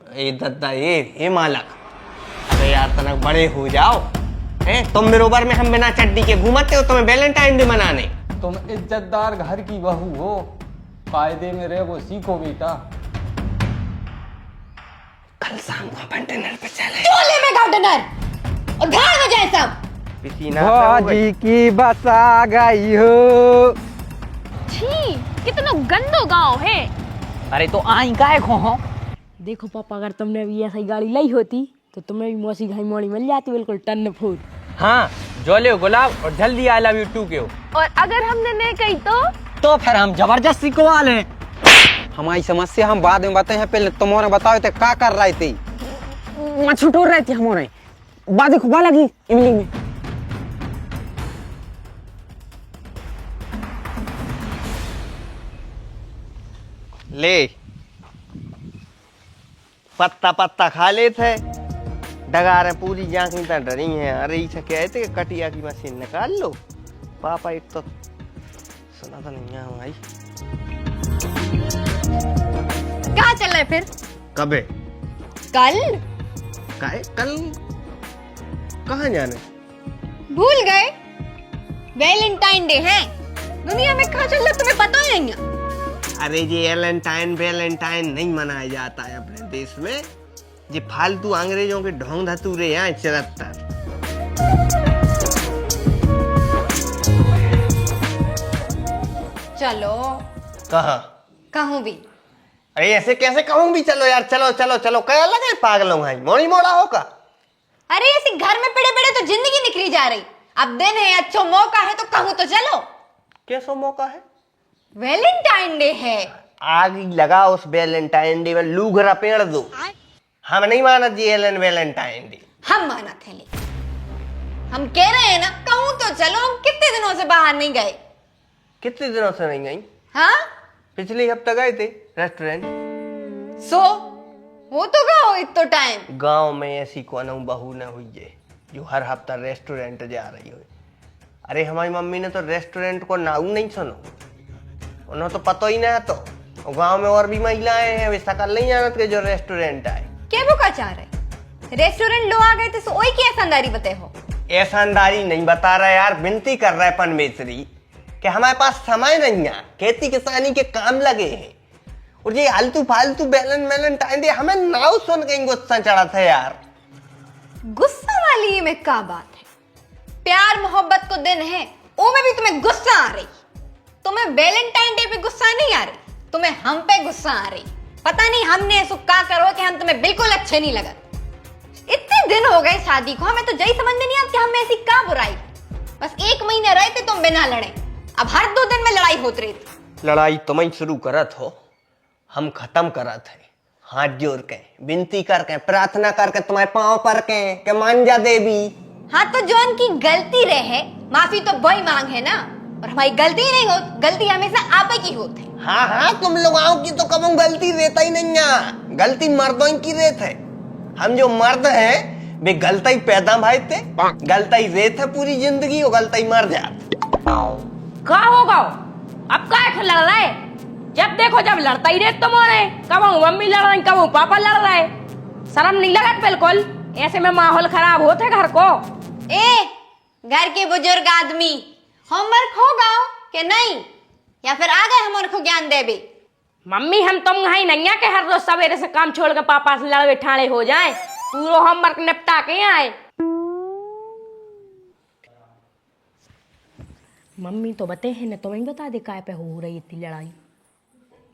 ए दद्दा ये मालक, अरे यार तनक बड़े हो जाओ हैं। तुम बरोबर में हम बिना चड्डी के घूमते हो, तुम्हें वैलेंटाइन डे मनाने। तुम इज्जतदार घर की बहू हो, कायदे में रह वो सीखो बेटा। कल शाम को अपन डिनर पे चले। चूल्हे में खाओ डिनर और घर में जाए सब। भाजी की बस आ गई हो। छी, कितना गंदो गांव है। अरे तो आई काहे खो हो? देखो पापा, अगर तुमने भी ऐसी गाड़ी लाई होती तो तुम्हें भी मौसी घाई मोड़ी मिल जाती, बिल्कुल टन फूट। हाँ, जोले गुलाब और जल्दी आई लव यू टू के हो। और अगर हमने नहीं कही तो फिर हम जबरदस्ती को वाले। हमारी समस्या हम बाद में बताए हैं, पहले तुम्हारे बताओ थे क्या कर रही थी। छुटोर रहे थे हमारे बातें खुबा लगी इमली में। ले पत्ता पत्ता खा ले थे, डगारे पूरी जांखी तो डरी हैं। अरे इसे कहते कि कटिया की मशीन निकाल लो। पापा एक तो सुना तो नहीं है भाई। कहाँ चल रहे फिर? कबे? कल? काहे कल? कहाँ जाने? भूल गए? वैलेंटाइन डे है। दुनिया में कहाँ चल रहे तुम्हें पता ही नहीं है। अरे ये वैलेंटाइन नहीं मनाया जाता है अपने देश में। ये फालतू अंग्रेजों के ढोंग धतूरे हैं 74। चलो कहाँ? कहूँ भी। अरे ऐसे कैसे कहूँ भी? चलो यार, चलो चलो चलो। क्या लगे पागलों भाई, मोड़ी मोड़ा होगा। अरे ऐसे घर में पड़े पड़े तो जिंदगी निकली जा रही। अब दिन है, अच्छा मौका है तो कहूँ तो चलो। कैसा मौका है? वैलेंटाइन डे है। आग लगा उस वैलेंटाइन डे में, लूघरा पेड़ दो। हम नहीं माना जी वैलेंटाइन डे। हम माना थे, लेकिन हम कह रहे हैं ना कहूँ तो चलो। हम कितने दिनों से बाहर नहीं गए। कितने दिनों से नहीं गई? हाँ, पिछले हफ्ते गए थे रेस्टोरेंट। सो वो तो गए हो इतना टाइम। गांव में ऐसी कौन बहू न हुई है जो हर हफ्ता रेस्टोरेंट जा रही हो। अरे हमारी मम्मी ने तो रेस्टोरेंट को नाम नहीं सुनो, उन्हें तो पता ही नहीं। तो गांव में और भी महिलाएं हैं, वे सकल नहीं जानत के जो रेस्टोरेंट आए। क्या वो का चाह रहे? रेस्टोरेंट लो आ गए थे, सो वही की ऐसानदारी बते हो। ऐसानदारी नहीं बता रहा यार, विनती कर रहा है परमेश्वरी कि हमारे पास समय नहीं है, खेती किसानी के काम लगे हैं। और ये आलतू फालतू वैलेंटाइन डे हमें नाव सुन के गुस्सा चढ़ा था यार। गुस्सा वाली में क्या बात है? प्यार मोहब्बत को दिन है, वो में भी तुम्हें गुस्सा आ रही। तुम्हें वैलेंटाइन डे पे गुस्सा नहीं आ रही, तुम्हें हम पे गुस्सा आ रही। पता नहीं हमने ऐसा क्या करो कि हम तुम्हें बिल्कुल अच्छे नहीं लगा। इतने दिन हो गए शादी को, हमें तो यही समझ में नहीं आता कि हमें ऐसी क्या बुराई। बस 1 महीने रहे थे तुम बिना लड़े, अब हर 2 दिन में लड़ाई होती रही थी। लड़ाई तुम ही शुरू करत हो, हम खत्म करत है। हाथ जोड़ के विनती करके प्रार्थना करके तुम्हारे पांव पर के मान जा देवी। हाँ तो जो उनकी गलती रहे, माफी तो वही मांग है ना। और हमारी गलती नहीं हो, गलती हमेशा आप की होती है। हाँ हाँ, तुम लोगों की तो कभी गलती रहता ही नहीं है, गलती मर्दों की रेत है। हम जो मर्द हैं वे गलता ही पैदा भाई थे, गलता ही रेत है पूरी जिंदगी, वो गलता ही मर जाते। का होगा अब का लड़ रहा है? जब देखो जब लड़ता ही रहते तुम्हारे, कब मम्मी लड़ रही, कब पापा लड़ रहा है। शर्म नहीं लगा बिल्कुल? ऐसे में माहौल खराब होते घर को। घर के बुजुर्ग आदमी होमवर्क होगा कि नहीं, या फिर आ गए हमारे को ज्ञान देवे? मम्मी हम तुम नहीं नैया के हर रोज सवेरे से काम छोड़ के पापा से लड़े ठाणे हो जाए, पूरा होमवर्क निपटा के आए। मम्मी तो बते हैं ना, तुम्हें बता दे काय पे हो रही इतनी लड़ाई।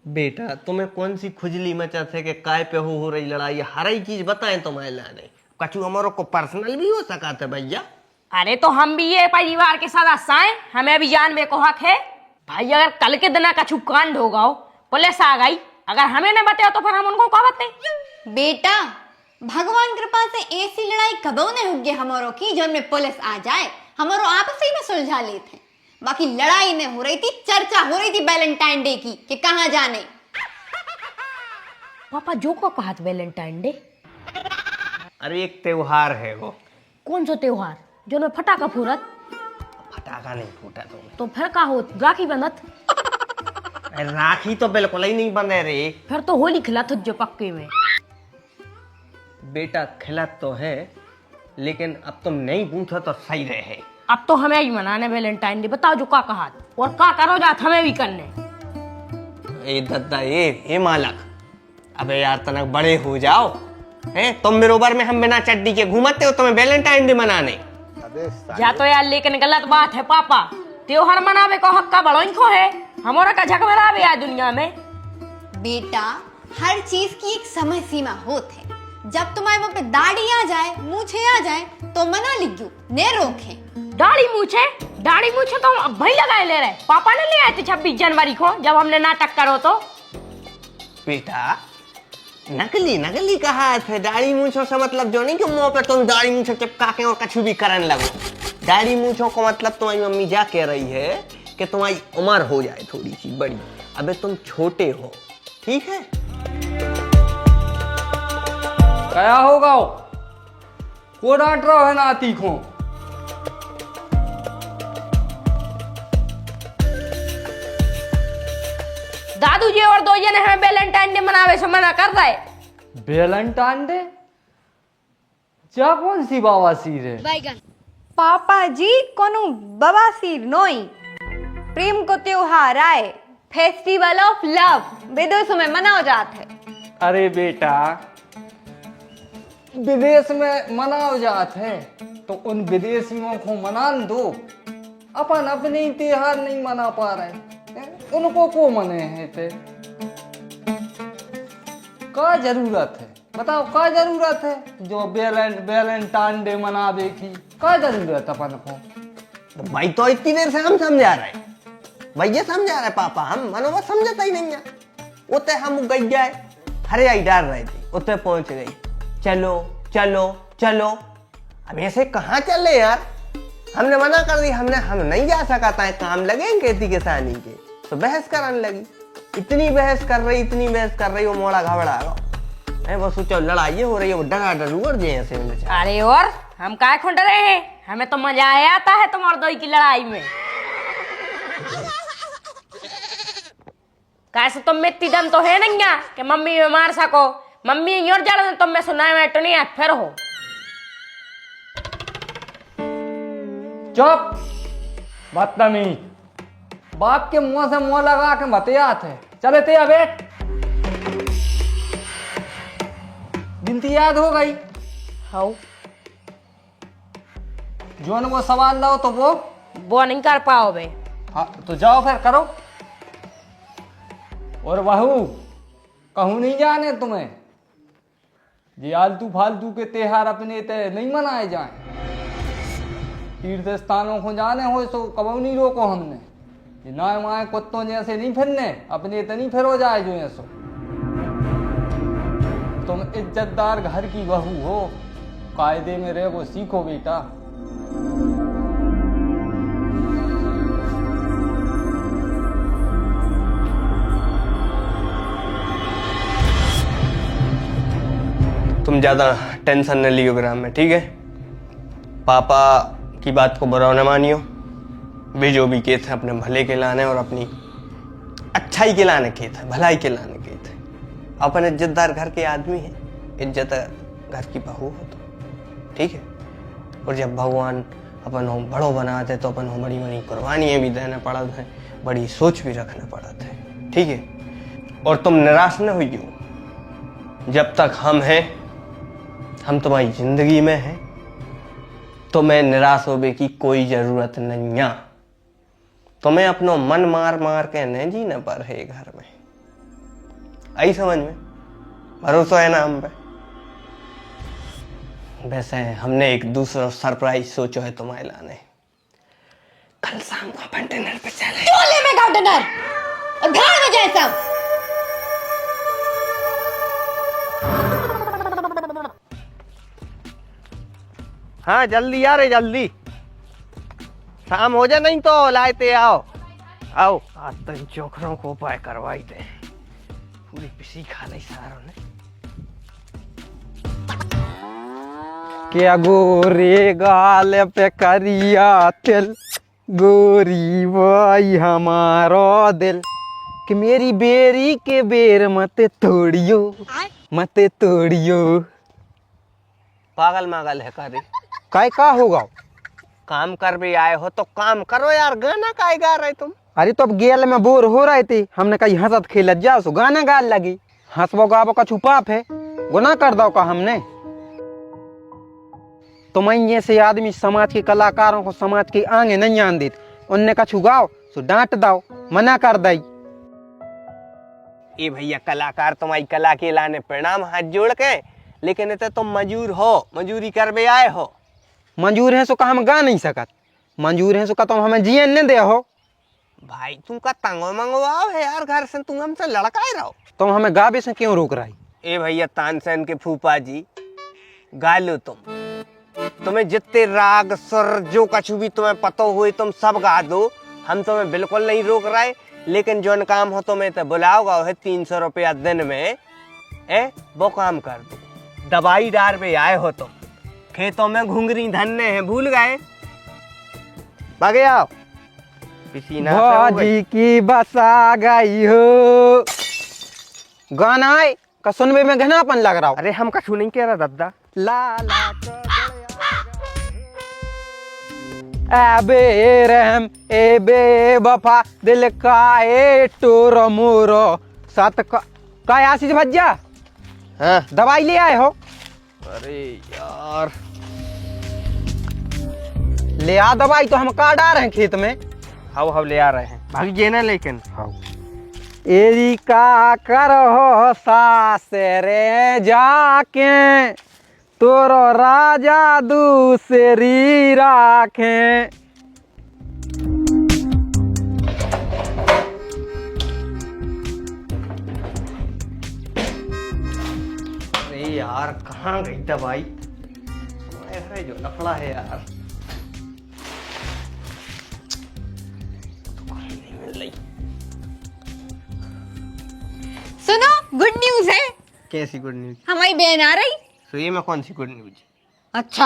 बेटा तुम्हें कौन सी खुजली मचा थे कि काय पे हो रही लड़ाई? हर ही चीज बताएं तुम्हारे लाने। कछु हमारो को पर्सनल भी हो सका था भैया। अरे तो हम भी ये परिवार के सदस्य हैं, हमें भी जानने को हक है भाई। अगर कल के दिन कछु कांड होगा, पुलिस आ गई, अगर हमें नहीं बताया तो फिर हम उनको क्या बताएं? बेटा भगवान कृपा से ऐसी लड़ाई कबो नहीं होगी हमारों की जो में पुलिस आ जाए। हमारो आपस ही में सुलझा लेते। बाकी लड़ाई नहीं हो रही थी, चर्चा हो रही थी वैलेंटाइन डे की कि कहाँ जाने। पापा जो को कहा वैलेंटाइन डे? अरे एक त्योहार है वो। कौन सा त्योहार जो में फटाका फूरत? फटाका नहीं फूटा तुमने तो फिर का हो? राखी बंधत? राखी तो बिल्कुल ही नहीं बंधे रे। फिर तो होली खिला तुझ जो पक्के में। बेटा खिला तो है, लेकिन अब तुम नहीं पूछो तो सही रहे। अब तो हमें ही मनाने वैलेंटाइन डे, बताओ जो का कहा और का करो जात हमें भी करने। ए दद्दा ए मालक, अबे यार तनक बड़े हो जाओ हैं, तुम बरोबर में हम बिना चड्डी के घूमते हो, तुम्हें वैलेंटाइन डे मनाने। या तो यार लेकिन गलत बात है पापा, त्योहार मनावे को हक का बड़ों को है, हमारा का झक मनावे यार दुनिया में। बेटा हर चीज की एक समय सीमा होत है, जब तुम्हारे मुंह पे दाढ़ी आ जाए, मूछे आ जाए तो मना लियो, ने रोके। दाढ़ी मूछे तो हम अब भाई लगाए ले रहे, पापा ने ले आए थे 26 जनवरी को जब हमने नाटक करो तो। बेटा नकली कहा थे, दाढ़ी मूछों से मतलब जो नहीं कि मुंह पे तुम दाढ़ी मूछों चिपका के और कछु भी करने लगो। दाढ़ी मूछों को मतलब तुम्हारी मम्मी जा कह रही है कि तुम्हारी उम्र हो जाए थोड़ी सी बड़ी, अबे तुम छोटे हो, ठीक है। क्या होगा को डांट रहा है नाती को? दादू जी और दो जने हमें वैलेंटाइन डे मनावे से मना कर रहे। Valentine day? जा कौन सी बावासीर है? पापा जी कोनो बवासीर नोई, प्रेम को त्योहार आए, फेस्टिवल ऑफ लव विदेशों में मनाओ जाते है। अरे बेटा विदेश में मनाओ जात है तो उन विदेशियों को मनान दो, अपन अपने त्योहार नहीं मना पा रहे हैं, उनको को मने हैं थे? का जरूरत है बताओ, का जरूरत है जो वैलेंटाइन डे मनावे की? का जरूरत अपन को? तो भाई तो इतनी देर से हम समझा रहे, भैया समझा रहे पापा, हम मनोबत समझता ही नहीं है। उतने हम गई जाए, हरे आई डाल रहे थे, उतने पहुंच गई, चलो चलो चलो। अब ऐसे कहाँ चल रहे यार, हमने मना कर दी, हम नहीं जा सका था, काम लगेंगे थी किसानी के, तो बहस करने लगी, इतनी बहस कर रही वो मोड़ा घबरा गो, वो सोचो लड़ाई हो रही है, वो डरा डरूर जे ऐसे। अरे और हम काय खुंड रहे हैं, हमें तो मजा आया आता है तुम्हारे दो की लड़ाई में। कैसे तुम में इतनी दम तो है नहीं कि मम्मी में मार सको, मम्मी और जड़ तुम में सुनाए में तो नहीं है, फिर हो चुप बदतमीज, बाप के मुंह से मुंह लगा के मतिया थे। चले थे बेट, गिनती याद हो गई? हाँ जो न वो सवाल लाओ तो वो नहीं कर पाओ बे। हाँ तो जाओ फिर करो। और बहू कहूँ नहीं जाने तुम्हें, ये आलतू फालतू के त्योहार अपने ते नहीं मनाए जाए, तीर्थ स्थानों को जाने हो तो कबू नहीं रोको हमने, ये ना माए कुत्तों जैसे नहीं फिरने, अपने ते नहीं फिरो जाए जो ऐसो। तुम इज्जतदार घर की बहू हो, कायदे में रह वो सीखो बेटा। तुम ज्यादा टेंशन न लियो ग्राम में, ठीक है। पापा की बात को बुरा न मानियो, वे जो भी के थे अपने भले के लाने और अपनी अच्छाई के लाने के थे, भलाई के लाने के थे। अपन इज्जतदार घर के आदमी हैं, इज्जत घर की बहू हो तो ठीक है। और जब भगवान अपन हो बड़ो बनाते तो अपन हो बड़ी बड़ी कुर्बानियाँ भी देना पड़त है, बड़ी सोच भी रखना पड़त है, ठीक है। और तुम निराश न हुई, जब तक हम हैं, हम तुम्हारी जिंदगी में हैं, तुम्हें निराश होने की कोई जरूरत नहीं है। तुम्हें अपनो मन मार मार के नहीं जीना पर है घर में, आई समझ में? भरोसा है ना हम पे? वैसे हमने एक दूसरा सरप्राइज सोचो है तुम्हारे लाने, कल शाम को अपन डिनर पे चले। चूल्हे में खाओ डिनर और घर में जाए सब। हाँ जल्दी आ रहे, जल्दी शाम हो जाए, नहीं तो लाते आओ आओ। आज तो इन चोखरों को उपाय करवाई दे, पूरी पिसी खा ली सारों ने। क्या गोरे गाल पे करिया तिल, गोरी भाई हमारो दिल, कि मेरी बेरी के बेर मत तोड़ियो, मत तोड़ियो। पागल मागल है करे। काय का होगा? काम कर भी आए हो तो काम करो यार, गाना काय गा रहे तुम? अरे तो अब गेल में बोर हो रहे थे, हमने कही हंसत खेलत जाओ सो गाना गाल लगी। हंसबो गाबो का छुपाप है, गुनाह कर दो का हमने। तो मैं ये से आदमी समाज के कलाकारों को समाज के आगे नहीं आन देते, उनने का छुगाओ सो डांट दो, मना कर दई। ए भैया कलाकार तुम्हारी कला के लाने प्रणाम हाथ जोड़ के, लेकिन इतने तुम मजूर हो, मजूरी कर भी आए हो। मंजूर है सो का हम गा नहीं सकत, मंजूर है सो का तुम हमें जियन नहीं दे हो। भाई तुम का तंगो मंगवाओ है यार घर से, तुम हमसे लड़काए रहो। तुम हमें गावे से क्यों रोक रही? ए भैया तानसेन के फूफा जी, गा लो तुम्हें जितने राग सुर जो कछु भी तुम्हें पता हुए तुम सब गा दो, हम तुम्हें बिल्कुल नहीं रोक रहे। लेकिन जो काम हो तुम्हें तो बुलाओगा है 300 रुपया दिन में, वो काम कर दो। दवाई डार पे आए हो तुम, खेतों में घुंघरी धन्ने हैं, भूल गए? भागे आओ, पसीना से हो गई। भौजी की बसा गई हो, गाना है का सुनबे में घनापन लग रहा हो। अरे हम कछु नहीं कह रहा दादा। ला ला अबे रहम ए बे वफा दिल का ए टोरो मोरो सात का आशीष भज्जा। हाँ दवाई ले आए हो? अरे यार ले आ दवाई, तो हम काट आ रहे हैं खेत में। हाउ ले आ रहे हैं, भाग जे ना। लेकिन एरी का करो सास रे जाके, तोरो राजा दूसरी राखे। अरे यार कहाँ गई दवाई? ऐसा जो लफड़ा है यार, तो कहीं नहीं मिल रही। सुनो, गुड न्यूज है। कैसी गुड न्यूज? हमारी बहन आ रही। तो ये में कौन सी गुड न्यूज? अच्छा,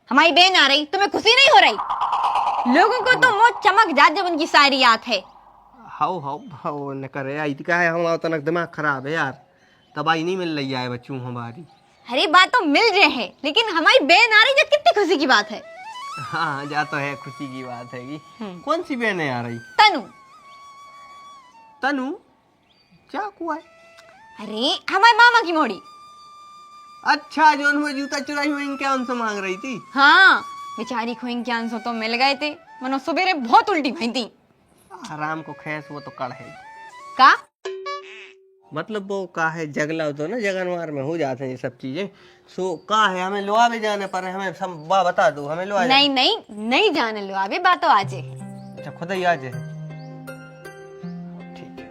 हमारी बहन आ रही, तुम्हें खुशी नहीं हो रही? लोगों को तो मौत चमक जात जब उनकी शायरी याद है। हाउ हाउ हाउ न करे आई का है, हम तनक दिमाग खराब है यार, दवाई नहीं मिल रही है बच्चों हमारी। अरे बात तो मिल रहे हैं, लेकिन हमारी बहन आ रही जब कितनी खुशी की बात है। हाँ जा तो है, खुशी की बात है कि कौन सी बहन आ रही? तनु। तनु? क्या हुआ है? अरे हमारे मामा की मोड़ी। अच्छा, जो उनमें जूता चुराई हुई इनके उनसे मांग रही थी। हाँ, बेचारी को इनके आंसू तो मिल गए थे, मनो सुबेरे बहुत उल्टी भई थी। आराम को खैस वो तो कड़ है का मतलब वो का है, जगला तो ना जगनवार में हो जाते हैं ये सब चीजें। सो का है, हमें लोहा भी जाने पर हमें सब बता दो, हमें लोहा नहीं नहीं नहीं जाने लो, अभी बात तो आज है। अच्छा खुद ही आज है, ठीक है।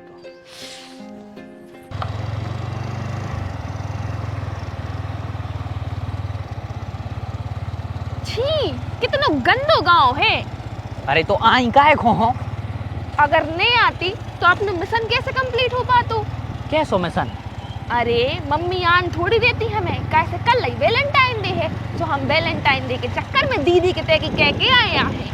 तो छी, कितना गंदो गांव है। अरे तो आई काहे खो हो? अगर नहीं आती तो अपना मिशन कैसे कंप्लीट हो पातो? कैसो मिशन? अरे मम्मी आन थोड़ी देती हमें, कैसे कल ही वैलेंटाइन डे है, जो हम वैलेंटाइन डे के चक्कर में दीदी के तय कह के आए हैं।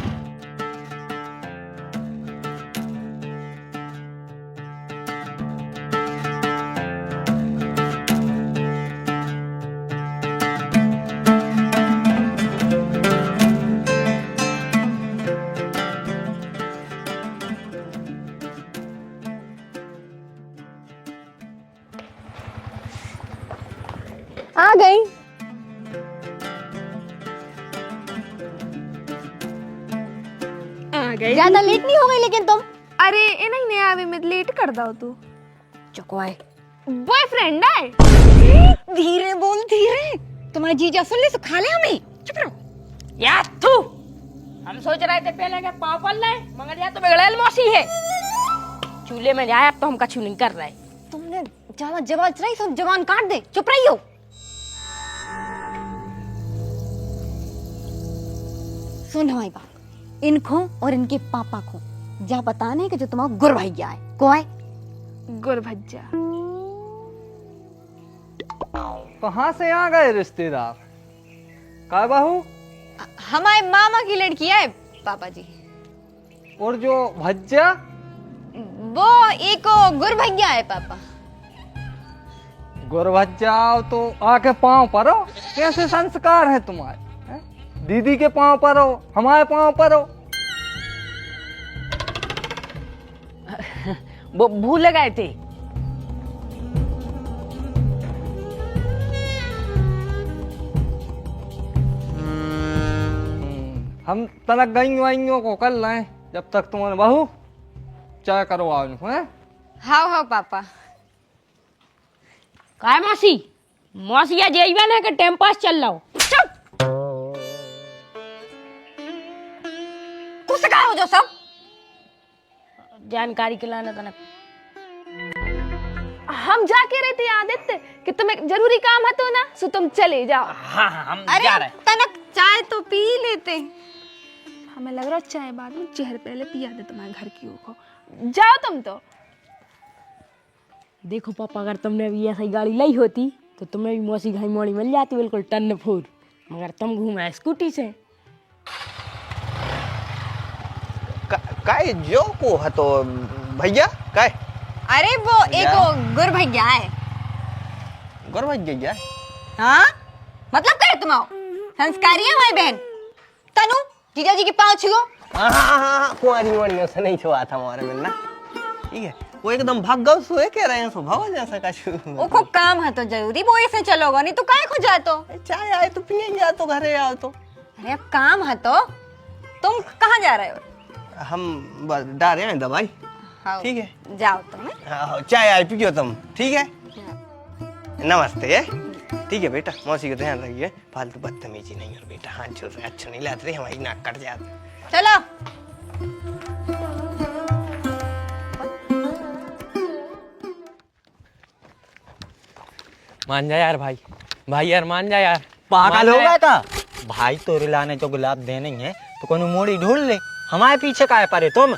आ गई। आ गई। ज्यादा लेट नहीं हो गई लेकिन तुम? अरे इन्हें नहीं आवे में लेट कर दो तू। चुकवाए बॉयफ्रेंड है। धीरे बोल, धीरे। तुम्हारे जीजा सुन ले तो खा ले हमें। चुप रहो यार तू, हम सोच रहे थे पहले के पापल ले, मगर यार तो बिगड़ेल मौसी है। चूल्हे में जाए अब तो हम कछु नहीं कर रहे। तुमने ज्यादा जवाब चलाई, सब जवान काट दे। चुप रहियो। सुन हमारी बात, इनको और इनके पापा को जा बताने कि जो तुम्हारा गुर भैया है। को है? गुर भज्जा। कहाँ से आ गए रिश्तेदार? का बहू? हमारे मामा की लड़की है पापा जी। और जो भज्जा? वो एक गुर भैया है पापा। गुरबत जाओ तो आके पाँव परो। कैसे संस्कार है तुम्हारे हैं? दीदी के पाँव परो, हमारे पाँव परो। वो भूल गए थे। हम तलक गईयों को कर लाए जब तक तुम्हारे बहू चाय करवाओ इनको हैं। हाँ हाँ पापा। काय मौसी, मौसिया जेईवन है कि टाइम पास चल रहा हो। चुप। कुछ कहा हो जो सब जानकारी के लाना तनक। हम जाके रहे थे आदित्य कि तुम्हें जरूरी काम है तो ना, सो तुम चले जाओ। हाँ हाँ हम अरे जा रहे हैं। तनक चाय तो पी लेते। हमें लग रहा है चाय बाद में, चेहरे पहले पिया दे तुम्हारे घर की ओर को। जाओ तुम तो। देखो पापा, अगर तुमने भी ऐसी गाड़ी लाई होती तो तुम्हें भी मौसी घाई मोड़ी मिल जाती बिल्कुल टन फोर। मगर तुम घूमे स्कूटी से। काय जो को है तो भैया काय अरे वो एक गुर भैया है। गुर भैया हाँ मतलब क्या है तुम आओ? संस्कारी है हमारी बहन। तनु जीजा जी के पाँव छुओ। हाँ कुंवारी वारियों से नहीं छुआ था हमारे में ना। ठीक है, वो एकदम भाग गए सोए कह रहे हैं सो भाव जैसा का वो को काम है तो जरूरी वो ऐसे चलोगा, नहीं तो काय खो जाए तो। चाय आए तो पिए जा तो घरे आओ तो। अरे अब काम है तो तुम कहाँ जा रहे हो? हम डाल रहे हैं दवाई। हाँ, ठीक है जाओ तुम। हाँ, चाय आए पियो तुम। ठीक है नमस्ते है। ठीक है बेटा, मौसी का ध्यान रखिए, फालतू बदतमीजी नहीं और बेटा हाथ छोड़ रहे अच्छा नहीं लगते रही, हमारी नाक कट जाती। चलो मान जा यार भाई, भाई यार मान जा यार। पागल हो गया था भाई, तो रिलाने जो गुलाब देने है तो कोनो मोड़ी ढूंढ ले, हमारे पीछे काहे पड़े तुम।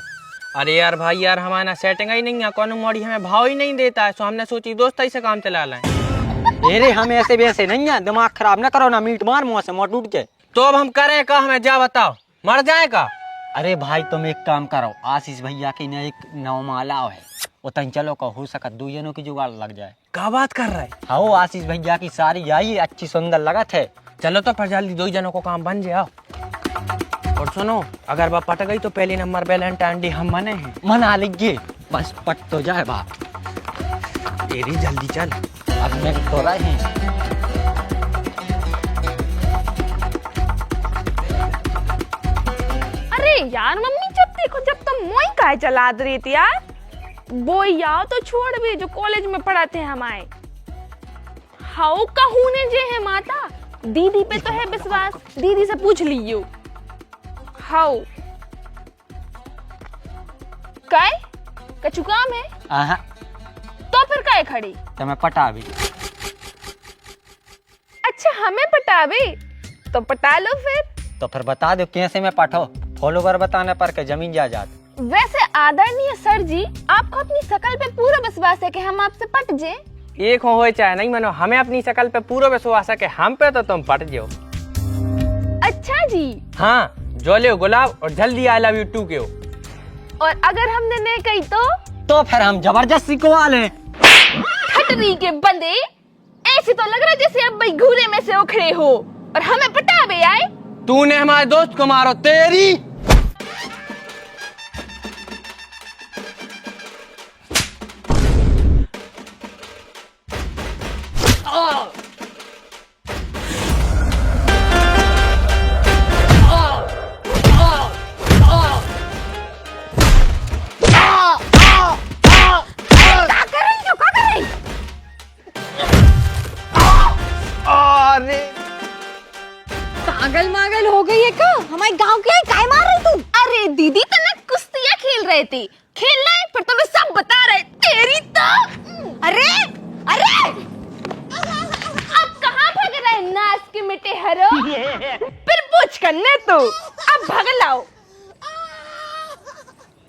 अरे यार भाई यार, हमारे ना सेटिंग ही नहीं है, कोनो मोड़ी हमें भाव ही नहीं देता है, तो हमने सोची दोस्त ऐसे काम चला लें। अरे हम ऐसे वैसे नहीं है, दिमाग खराब ना करो ना, मीट मार मुँह से मोट उठ के। तो अब हम करें का, हमें जा बताओ, मर जाए का? अरे भाई तुम एक काम करो, आशीष भैया की ना एक नवमाला है, उतन चलो का हो सकत दो जनों की जुगाड़ लग जाए। क्या बात कर रहा है? हाँ आशीष भैया की सारी आई अच्छी सुंदर लगत है। चलो तो फिर जल्दी दो जनों को काम बन जाओ। और सुनो, अगर वह पट गई तो पहली नंबर वैलेंटाइन डे हम मने हैं। मना लीजिए, बस पट तो जाए बात। तेरी जल्दी चल। अब मैं तो रहे हैं। अरे यार मम्मी, जब देखो जब तुम मोई काय चला रही थी यार। वो यार तो छोड़ भी, जो कॉलेज में पढ़ाते हैं हमारे। हाउ कहूने जे है माता, दीदी पे तो है विश्वास, दीदी से पूछ लियो। हाउ काय कछु काम है आहा, तो फिर काय खड़ी? तो मैं पटा भी। अच्छा हमें पटावे तो पटा लो फिर। तो फिर बता दो कैसे मैं पठो, फॉलोवर बताने पर के जमीन जायदाद। वैसे आदरणीय सर जी, आपको अपनी शकल पे पूरा विश्वास है कि हम आपसे पट जे? एक हो चाहे नहीं मनो, हमें अपनी शकल पे पूरा विश्वास है कि हम पे तो तुम पट जाओ। अच्छा जी। हाँ, जो ले गुलाब और जल्दी आई लव यू टू के हो। और अगर हमने नहीं कही तो फिर हम जबरदस्ती को वाले खटरी के बंदे, ऐसे तो लग रहा है जैसे अब भाई घूरे में से उखड़े हो और हमें पटावे आए। तूने हमारे दोस्त को मारो तेरी। अरे पागल मागल हो गई है क्या? हमारे गांव के काय मार रही तू? अरे दीदी तने कुश्तियां खेल रहे थे, खेलना है पर तुम्हें सब बता रहे। तेरी तो अरे अरे अब कहाँ भाग रहे नाच के मिटे हरो? फिर पूछ करने तो अब भाग लाओ।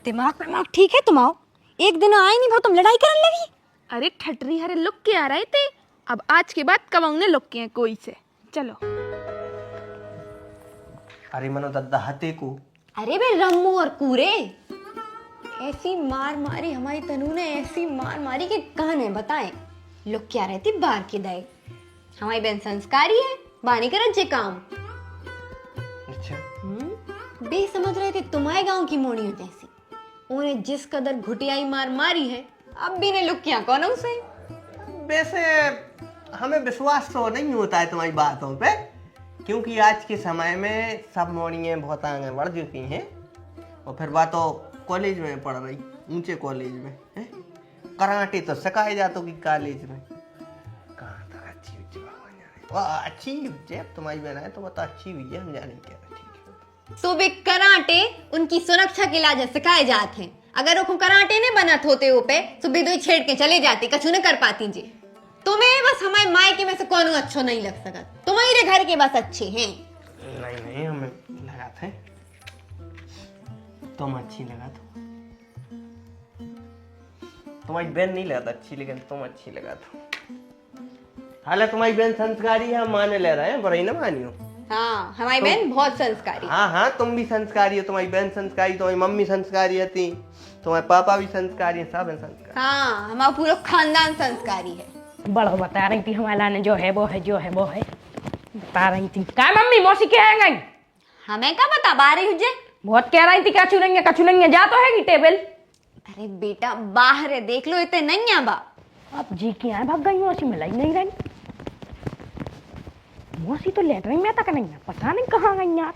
दिमाग ठीक है तुम? आओ एक दिन आए नहीं वो तुम लड़ाई करने लगी। अरे ठटरी हरे लुक के आ रहे थे, अब आज के बाद कमाऊंगे लुक के कोई से। चलो। अरे मनो दद्दा हते को। अरे बे रम्मू और कूरे, ऐसी मार मारी हमारी तनु ने, ऐसी मार मारी कि कहां है बताएं। लोग क्या रहती बाहर के दाए हमारी बहन संस्कारी है बाणी करत जे काम अच्छा बे समझ रहे थे तुम्हारे गांव की मोड़ियों जैसी उन्हें जिस कदर घुटियाई मार मारी है अब भी ने लुकिया कौन उसे। वैसे हमें विश्वास तो नहीं होता है तुम्हारी बातों पे, क्योंकि आज के समय में सब मोड़ियाँ बहुत आगे बढ़ चुकी हैं और फिर बात तो कॉलेज में पढ़ रही, ऊंचे कॉलेज में है? कराटे तो सिखाए जाते कि कॉलेज में कहाँ तक अच्छी हुई वाह अच्छी हुई तुम्हारी बहन है तो बता अच्छी हुई है, हम जाने क्या ठीक है। तो वे कराटे उनकी सुरक्षा के लाज सिखाए जाते हैं, अगर वो कराटे ने बनत होते हो पे तो बेदोई छेड़ के चले जाती कछु न कर पाती जी। तुम्हें बस हमारे मायके में से कौन अच्छो नहीं लग सका, तुम्हारे घर के बस अच्छे हैं। नहीं नहीं हमें लगा थे तुम अच्छी लगा तो तुम्हारी बहन नहीं लगा था अच्छी, लेकिन तुम अच्छी लगा तो। हालांकि तुम्हारी बहन संस्कारी है, हम माने ले रहे हैं, बुराई ना मानियो। हाँ हमारी बहन बहुत संस्कारी। हाँ हाँ तुम भी संस्कारी हो, तुम्हारी बहन संस्कारी, तुम्हारी मम्मी संस्कारी थी, तुम्हारे पापा भी संस्कारी है, सब है संस्कारी। हाँ हमारा पूरा खानदान संस्कारी है। बड़ा बता रही थी हमारे लाने जो है वो है जो है वो है बता रही थी। क्या मम्मी मौसी क्या है गई हमें क्या बता बा रही हुजे, बहुत कह रही थी कछु नहीं जा तो हैगी टेबल। अरे बेटा बाहर है देख लो इतने नहीं है बा। अब जी की आए भाग गई मौसी मिलाई नहीं रही, मौसी तो लेटरिन में तक नहीं है, पता नहीं कहाँ गई यार।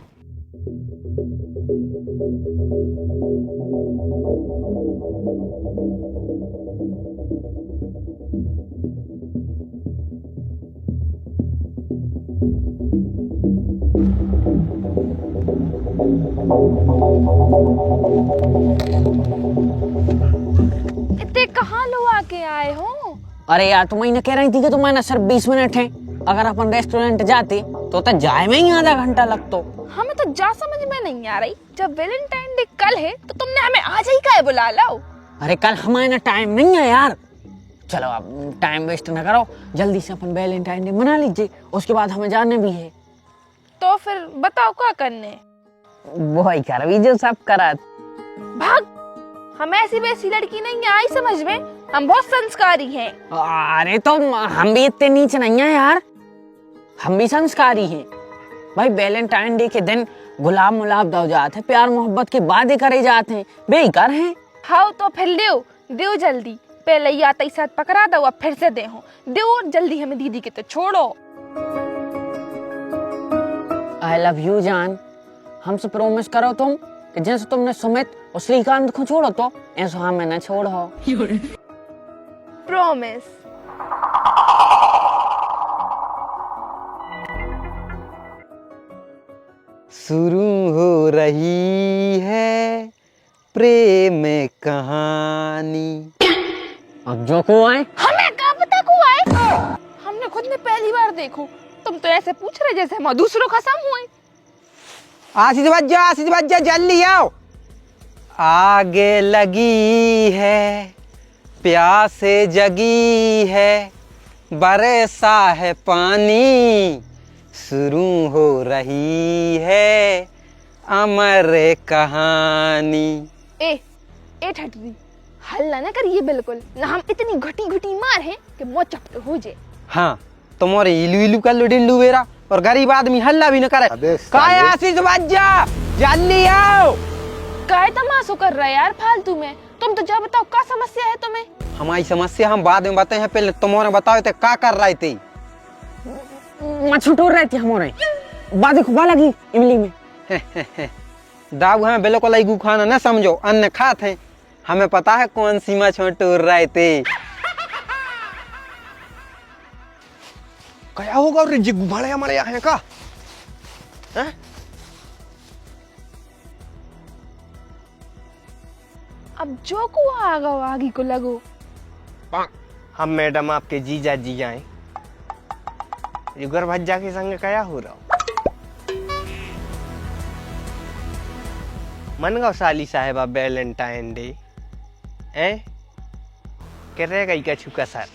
इतने कहाँ लो आके आए हो? अरे यार तुम ही कह रही थी कि तुम्हारे सिर्फ 20 मिनट है, अगर अपन रेस्टोरेंट जाते तो जाए में ही आधा घंटा लगता। हमें तो जा समझ में नहीं आ रही, जब वैलेंटाइन डे कल है तो तुमने हमें आज ही काहे बुला लाओ? अरे कल हमारे टाइम नहीं है यार, चलो अब टाइम वेस्ट ना करो, जल्दी से अपन वैलेंटाइन डे मना लीजिए, उसके बाद हमें जाने भी है। तो फिर बताओ क्या करने? वो ही कर भी जो सब करा। भाग, हम ऐसी वैसी लड़की नहीं है, आई समझ में, हम बहुत संस्कारी हैं। अरे तो हम भी इतने नीचे नहीं है यार, हम भी संस्कारी हैं भाई। वैलेंटाइन डे के दिन गुलाब मुलाब दो जाते, प्यार मोहब्बत के वादे करे जाते हैं, बेकार हैं। हाँ तो फिर दो जल्दी, पहले ही आते ही साथ पकड़ा दो, अब फिर से दो जल्दी हमें दीदी के तो छोड़ो। आई लव यू जान, हमसे प्रॉमिस करो तुम कि जैसे तुमने सुमित और श्रीकांत को छोड़ो तो ऐसा हमें न छोड़ो। प्रॉमिस। शुरू हो रही है प्रेम कहानी। अब जो को आए हमें क्या पता को आए, हमने खुद ने पहली बार देखो, तुम तो ऐसे पूछ रहे जैसे हम दूसरों का सम हुए। आशीष बच्चा जल्दी आओ, आगे लगी है प्यासे जगी है, बरसा है पानी, शुरू हो रही है अमर कहानी। ए ठटरी, हल्ला ना करिए बिल्कुल, ना हम इतनी घटी मार हैं कि मौत चपट हो जाए। हाँ तुम्हारे इलू इलू कर लो डिल्लू बेरा, और गरीब आदमी हल्ला भी न करे। काय आशीष बच्चा जल्दी आओ। काय तमाशो कर रहा है यार फालतू में, तुम तो जा बताओ क्या समस्या है तुम्हें? हमारी समस्या हम बाद में बताए हैं, पहले तुम्हारे बताओ थे क्या कर रहे थे। मच्छर टोर रहे थे हमारे बादी खुबा लगी इमली में। दाऊ हमें बिल्कुल लगू खाना न समझो, अन्न खाते हैं, हमें पता है कौन सी मच्छर टोर रहे थे। क्या होगा रे जिग्गू भाड़े हमारे यहाँ है का है? अब जो को आगा आगी को लगो। हम मैडम आपके जीजा जी आए, युगर भज्जा के संग क्या हो रहा मनगांव साली साहेबा वैलेंटाइन डे है कह रहे गई का छुका सर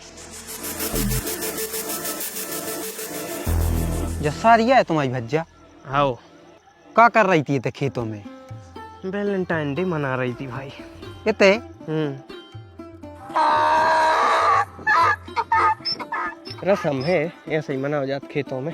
जस्सा रिया है तुम्हारी भज्जा। हाँ क्या कर रही थी खेतों में? वैलेंटाइन डे मना रही थी भाई। इते रस्म है, ऐसे ही मनाओ जात खेतों में।